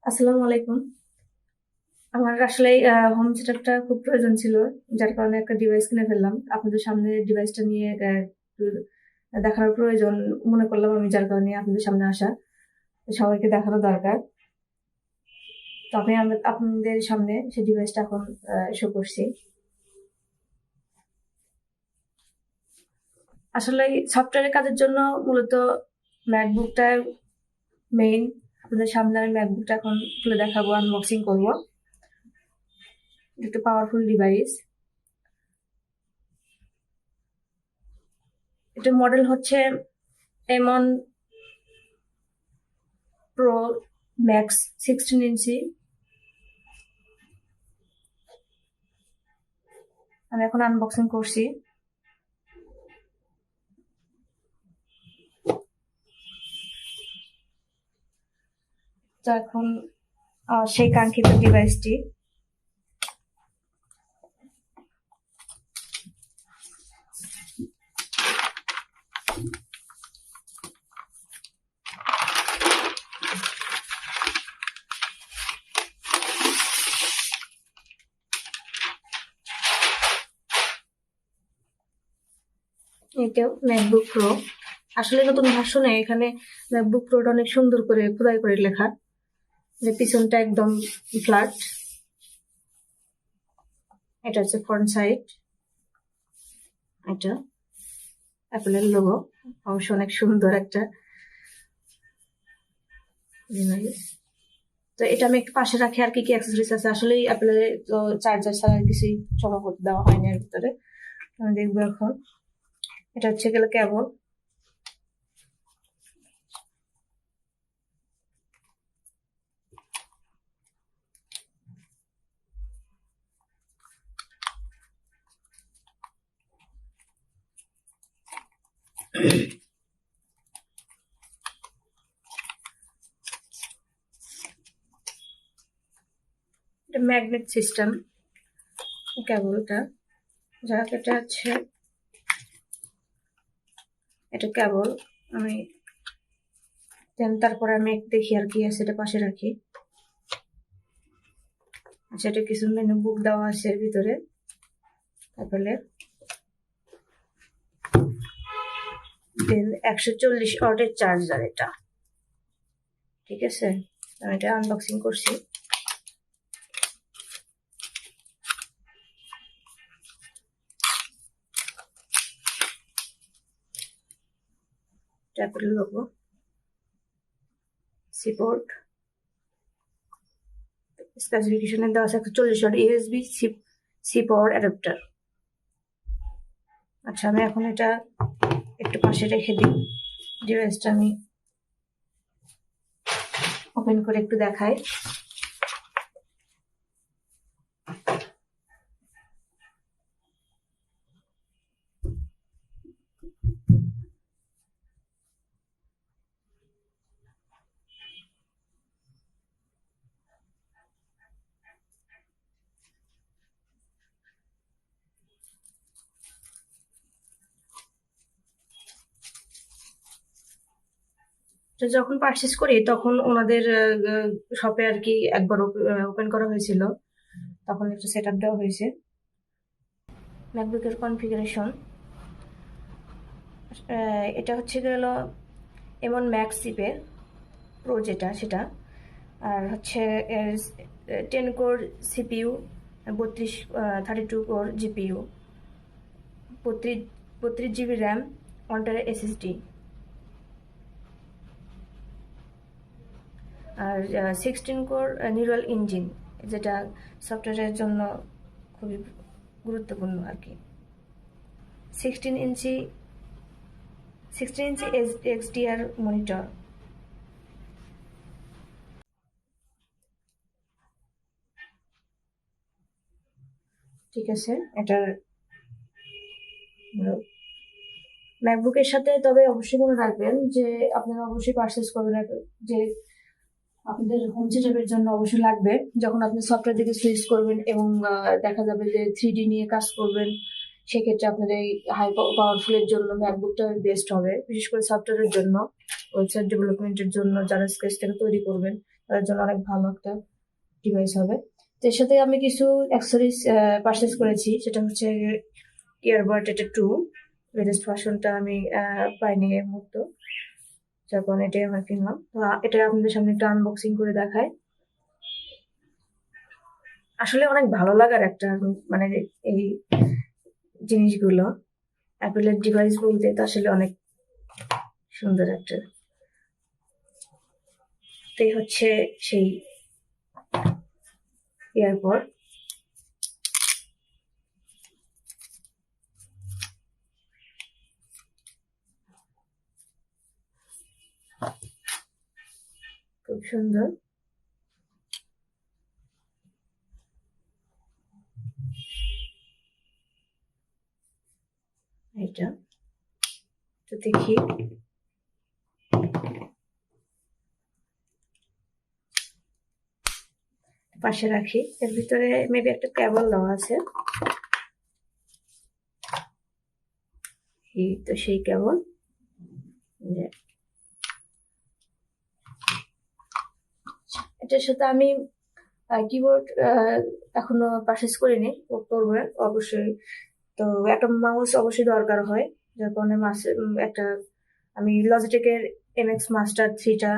আসসালামু আলাইকুম। আমার আসলে হোম সেটআপটা খুব প্রয়োজন ছিল, যার কারণে একটা ডিভাইস কিনে ফেললাম। আপনাদের সামনে ডিভাইসটা নিয়ে একটু দেখানোর প্রয়োজন মনে করলাম আমি, যার কারণে আপনাদের সামনে আসা। সবাইকে দেখানো দরকার। তো আমি আপনাদের সামনে সেই ডিভাইসটা এখন শো করছি। আসলে সফটওয়্যারের কাজের জন্য মূলত ম্যাকবুকটা মেইন। আপনাদের সামনে আমি ম্যাকবুকটা এখন খুলে দেখাবো, আনবক্সিং করবো। একটু পাওয়ারফুল ডিভাইস। এটা মডেল হচ্ছে M1 প্রো ম্যাক্স 16 ইঞ্চি। আমি এখন আনবক্সিং করছি। তো এখন সেই কাঙ্ক্ষিত ডিভাইসটি। এটাও ম্যাকবুক প্রো। আসলে নতুন ভার্সনে এখানে ম্যাকবুক প্রোটা অনেক সুন্দর করে খোদাই করে লেখা, যে পিছনটা একদম ফ্ল্যাট। এটা হচ্ছে ফ্রন্ট সাইড। এটা অ্যাপেলের লোগো, অবশ্য অনেক সুন্দর একটা ডিভাইস। তো এটা আমি একটু পাশে রাখি। আর কি কি অ্যাক্সেসরিজ আছে, আসলে অ্যাপেলের তো চার্জার ছাড়া কিছুই সম্ভব দেওয়া হয়নি এর ভিতরে। আমি দেখবো এখন। এটা হচ্ছে গেলে কেবল। এটা ম্যাগনেট সিস্টেম কেবলটা, যাক এটা হচ্ছে এটা কেবল। আমি তারপরে আমি দেখি আর কি আছে, এটা পাশে রাখি। আচ্ছা, এটা কিছু মেনু বুক দেওয়া আছে এর ভিতরে অ্যাপেলের। দেন 140 ওয়াটের চার্জার এটা। ঠিক আছে, আমি এটা আনবক্সিং করছি। অ্যাপেলের লোগো, সিপোর্ট স্পেসিফিকেশনে দেওয়া আছে 140 watt USB C power adapter. আচ্ছা, আমি এখন এটা একটু পাশে রেখে দিই। ডিভাইসটা আমি ওপেন করে একটু দেখাই। তো যখন পারচেস করি তখন ওনাদের শপে আর কি একবার ওপেন করা হয়েছিল, তখন একটু সেট আপ দেওয়া হয়েছে। ম্যাকবুকের কনফিগারেশন, এটা হচ্ছে গেল M1 ম্যাক্স চিপের প্রো যেটা সেটা। আর হচ্ছে 10 core CPU, 32 core GPU, 32 GB RAM, 1 TB SSD। আর 16 কোর নিউরাল ইঞ্জিন, যেটা সফটওয়্যারের জন্য খুবই গুরুত্বপূর্ণ আর কি। 16 ইঞ্চি XDR মনিটর। ঠিক আছে, এটার ম্যাকবুকের সাথে তবে অবশ্যই মনে রাখবেন যে আপনারা অবশ্যই পারচেস করবেন, যে আপনাদের হোম সেটআপের জন্য অবশ্যই লাগবে। যখন আপনি সফটওয়্যার দিকে সুইচ করবেন এবং দেখা যাবে যে 3D নিয়ে কাজ করবেন, সেক্ষেত্রে আপনার এই হাই পাওয়ারফুলের জন্য ম্যাকবুকটা বেস্ট হবে, বিশেষ করে সফটওয়্যারের জন্য, ওয়েবসাইট ডেভেলপমেন্টের জন্য যারা স্কেচ থেকে তৈরি করবেন তার জন্য অনেক ভালো একটা ডিভাইস হবে। তো এর সাথে আমি কিছু অ্যাক্সেসরিজ পারচেস করেছি, সেটা হচ্ছে ইয়ারবাড এটা 2 লেটেস্ট ভার্সনটা আমি পাইনি এই মুহূর্তে, যার কারণে এটাই আমার কিনলাম। তো এটা আপনাদের সামনে একটু আনবক্সিং করে দেখাই। আসলে অনেক ভালো লাগার একটা মানে এই জিনিসগুলো, অ্যাপেলের ডিভাইস বলতে তো আসলে অনেক সুন্দর একটা। তো এই হচ্ছে সেই ইয়ারপড। খুব সুন্দর। এটা তো দেখি, পাশে রাখি। এর ভিতরে মেবি একটা কেবল দেওয়া আছে, এই তো সেই কেবল। এটার সাথে আমি কিবোর্ড এখনো পারচেস করিনি, করবো অবশ্যই। তো একটা মাউস অবশ্যই দরকার হয়, যার কারণে একটা আমি লজিটেকের MX মাস্টার 3টা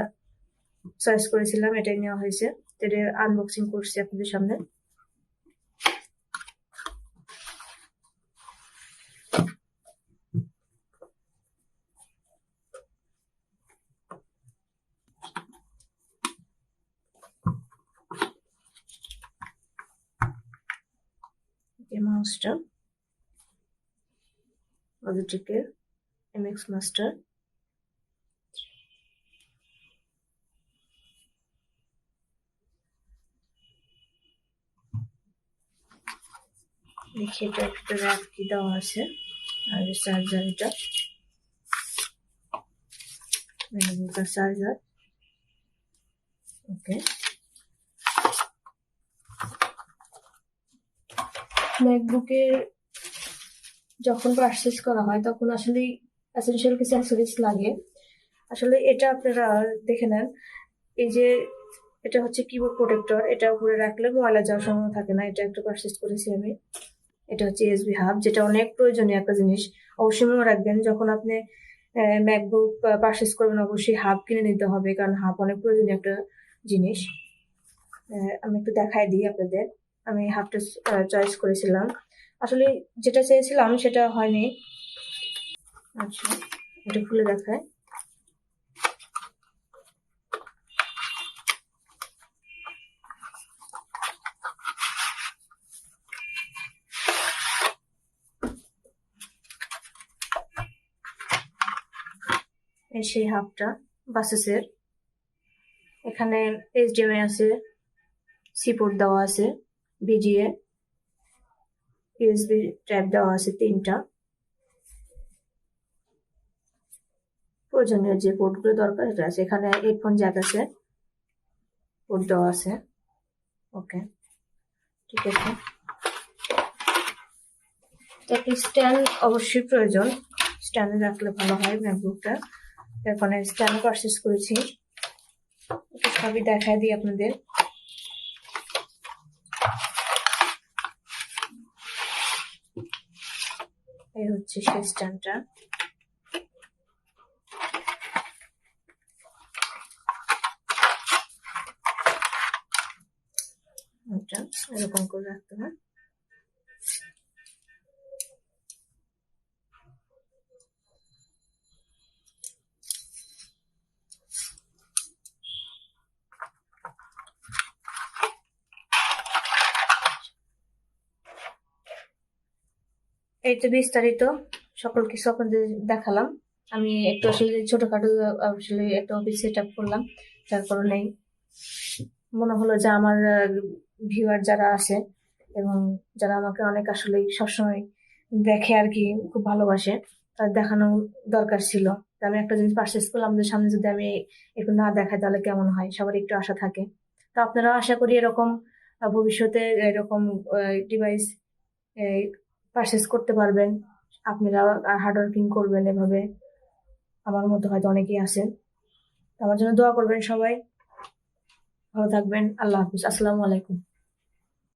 চয়েস করেছিলাম, এটাই নেওয়া হয়েছে। এটা আনবক্সিং করছি আপনাদের সামনে। এই মাউসটা লজিটেকের MX মাস্টার। দেখি এটা একটা র্যাপ কি দেওয়া আছে, আর চার্জার, এটা চার্জার। ওকে, ম্যাকবুকের যখন পারচেস করা হয় তখন আসলে এসেনশিয়াল কিছু অ্যাক্সেসরিজ লাগে। আসলে এটা আপনারা দেখে নেন, এই যে এটা হচ্ছে কিবোর্ড প্রোটেক্টর, এটা উপরে রাখলে ময়লা যাওয়ার সম্ভাবনা থাকে না। এটা একটা পারচেস করেছি আমি। এটা হচ্ছে USB হাব, যেটা অনেক প্রয়োজনীয় একটা জিনিস। অবশ্যই মনে রাখবেন, যখন আপনি ম্যাকবুক পারচেস করবেন অবশ্যই হাব কিনে নিতে হবে, কারণ হাব অনেক প্রয়োজনীয় একটা জিনিস। আমি একটু দেখাই দিই আপনাদের। আমি হাবটা চয়েস করেছিলাম, আসলে যেটা চেয়েছিলাম সেটা হয়নি। আচ্ছা, এটা খুলে দেখায়। সেই হাবটা বাসেসের, এখানে HDMI আছে, সি পোর্ট দেওয়া আছে, VGA, USB ট্যাব দেওয়া আছে 3টা। প্রয়োজনীয় যে পোর্টগুলো দরকার সেটা আছে। এখানে হেডফোন জ্যাক আছে, পোর্ট দেওয়া আছে। ওকে, ঠিক আছে। একটা স্ট্যান্ড অবশ্যই প্রয়োজন, স্ট্যান্ডে রাখলে ভালো হয় ম্যাকবুকটা। এখানে স্ট্যান্ড পারচেস করেছি, এটা সবই দেখাই দিই আপনাদের। এই হচ্ছে সেই স্ট্যান্ডটা। এটা এরকম করে রাখতে হয়। এই তো বিস্তারিত সকল কিছু আপনাদের দেখালাম। আমি একটু আসলে ছোটখাটো আসলে একটা অফিস সেট আপ করলাম, যার কারণে মনে হলো যে আমার ভিউয়ার যারা আছে এবং যারা আমাকে অনেক আসলে সবসময় দেখে আর কি, খুব ভালোবাসে, তার দেখানো দরকার ছিল। তো আমি একটা জিনিস পারচেস করলাম, আমাদের সামনে যদি আমি একটু না দেখাই তাহলে কেমন হয়, সবার একটু আশা থাকে। তো আপনারা আশা করি এরকম ভবিষ্যতে এরকম ডিভাইস পারচেস করতে পারবেন। আপনারা হার্ড ওয়ার্কিং করবেন এভাবে, আমার মতো হয়তো অনেকেই আছেন। আমার জন্য দোয়া করবেন সবাই। ভালো থাকবেন। আল্লাহ হাফিজ। আসসালামু আলাইকুম।